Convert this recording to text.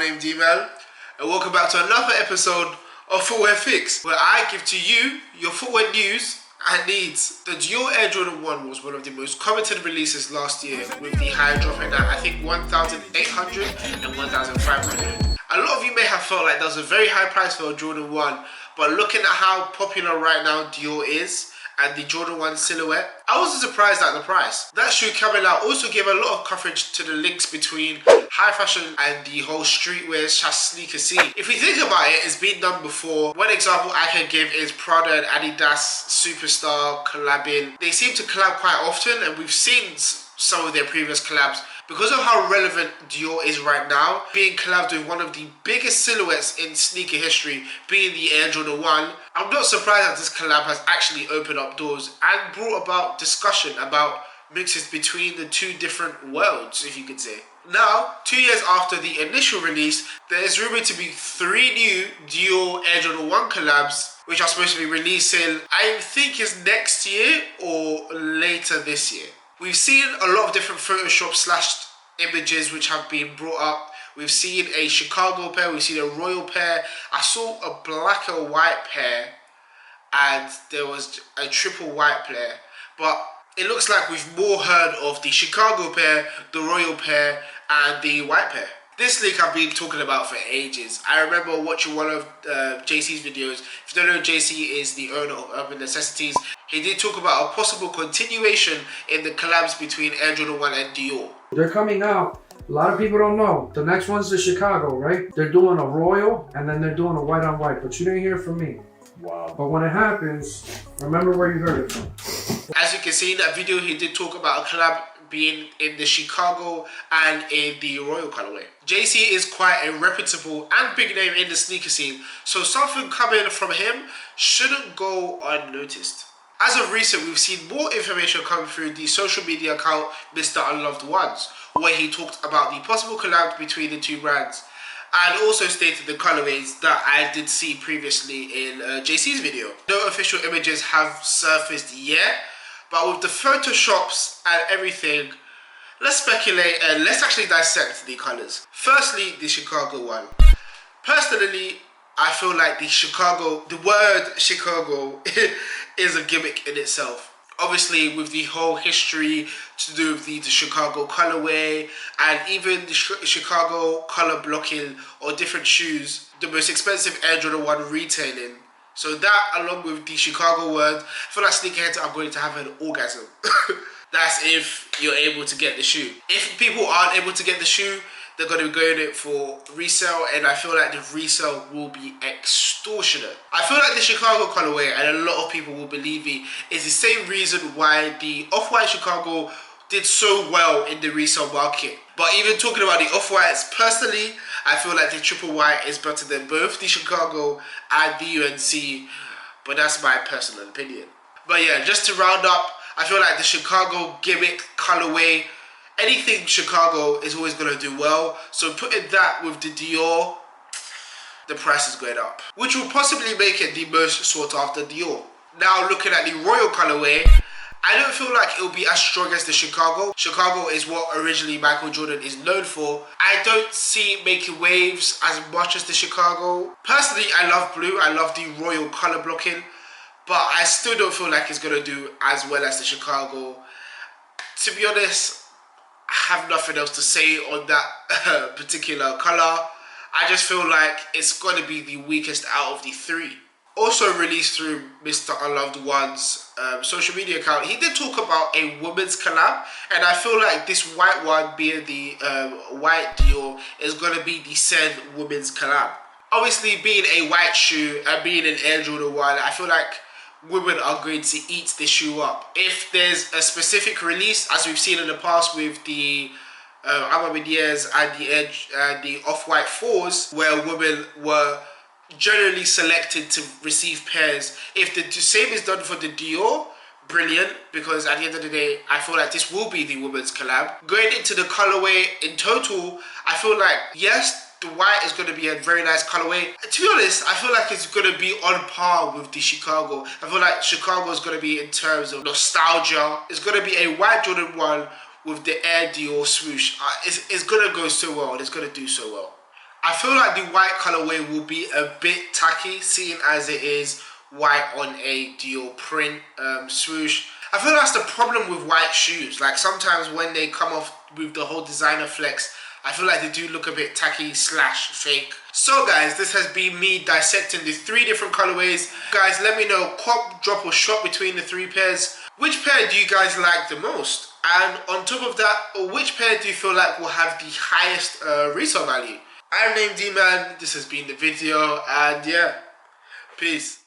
named D-Man, and welcome back to another episode of Footwear Fix, where I give to you your footwear news and needs. The Dior Air Jordan 1 was one of the most coveted releases last year, with the high dropping at I think 1,800 and 1,500. A lot of you may have felt like that was a very high price for a Jordan 1, but looking at how popular right now Dior is, and the Jordan 1 silhouette, I wasn't surprised at the price. That shoe coming out also gave a lot of coverage to the links between high fashion and the whole streetwear sneaker scene. If we think about it, it's been done before. One example I can give is Prada and Adidas Superstar collabing. They seem to collab quite often, and we've seen some of their previous collabs. Because of how relevant Dior is right now, being collabed with one of the biggest silhouettes in sneaker history, being the Air Jordan 1, I'm not surprised that this collab has actually opened up doors and brought about discussion about mixes between the two different worlds, if you could say. Now, 2 years after the initial release, there is rumored to be 3 new Dior Air Jordan 1 collabs, which are supposed to be releasing, I think is next year or later this year. We've seen a lot of different Photoshop slashed images which have been brought up. We've seen a Chicago pair, we've seen a royal pair. I saw a black and white pair, and there was a triple white pair. But it looks like we've more heard of the Chicago pair, the royal pair, and the white pair. This leak I've been talking about for ages. I remember watching one of JC's videos. If you don't know, JC is the owner of Urban Necessities. He did talk about a possible continuation in the collabs between Air Jordan 1 and Dior. They're coming out. A lot of people don't know. The next one's the Chicago, right? They're doing a royal, and then they're doing a white on white. But you didn't hear from me. Wow. But when it happens, remember where you heard it from. As you can see in that video, he did talk about a collab being in the Chicago and in the royal colorway. JC is quite a reputable and big name in the sneaker scene, so something coming from him shouldn't go unnoticed. As of recent, we've seen more information come through the social media account Mr. Unloved Ones, where he talked about the possible collab between the two brands, and also stated the colorways that I did see previously in JC's video. No official images have surfaced yet, but with the photoshops and everything, let's speculate and let's actually dissect the colors. Firstly, the Chicago one. Personally, I feel like the word Chicago is a gimmick in itself. Obviously, with the whole history to do with the Chicago colorway and even the Chicago color blocking or different shoes, the most expensive Air Jordan 1 retailing. So that, along with the Chicago word, I feel like sneakerheads are going to have an orgasm. That's if you're able to get the shoe. If people aren't able to get the shoe, they're going to be going it for resale, and I feel like the resale will be extortionate. I feel like the Chicago colorway, and a lot of people will believe me, is the same reason why the Off-White Chicago did so well in the resale market. But even talking about the Off-Whites, personally, I feel like the triple white is better than both the Chicago and the UNC, but that's my personal opinion. But yeah, just to round up, I feel like the Chicago gimmick colorway, anything Chicago is always going to do well. So putting that with the Dior, the price is going up, which will possibly make it the most sought after Dior. Now looking at the royal colorway, I don't feel like it'll be as strong as the Chicago. Chicago is what originally Michael Jordan is known for. I don't see it making waves as much as the Chicago. Personally, I love blue. I love the royal color blocking, but I still don't feel like it's going to do as well as the Chicago. To be honest, I have nothing else to say on that particular color. I just feel like it's going to be the weakest out of the 3. Also released through Mr. Unloved One's social media account, he did talk about a women's collab, and I feel like this white one, being the white Dior, is going to be the said women's collab. Obviously, being a white shoe and being an Air Jordan 1, I feel like women are going to eat this shoe up. If there's a specific release, as we've seen in the past with the Amamidiers and the Off-White 4s, where women were generally selected to receive pairs. If the same is done for the Dior, brilliant, because at the end of the day, I feel like this will be the women's collab. Going into the colorway in total, I feel like, yes, the white is going to be a very nice colorway. To be honest, I feel like it's going to be on par with the Chicago. I feel like Chicago is going to be, in terms of nostalgia, it's going to be a white Jordan 1 with the Air Dior swoosh. It's going to go so well, and it's going to do so well. I feel like the white colorway will be a bit tacky, seeing as it is white on a Dior print swoosh. I feel that's the problem with white shoes. Like sometimes when they come off with the whole designer flex, I feel like they do look a bit tacky / fake. So guys, this has been me dissecting the 3 different colorways. Guys, let me know, cop, drop or shop between the 3 pairs. Which pair do you guys like the most? And on top of that, which pair do you feel like will have the highest resale value? I'm named D-Man, this has been the video, and yeah, peace.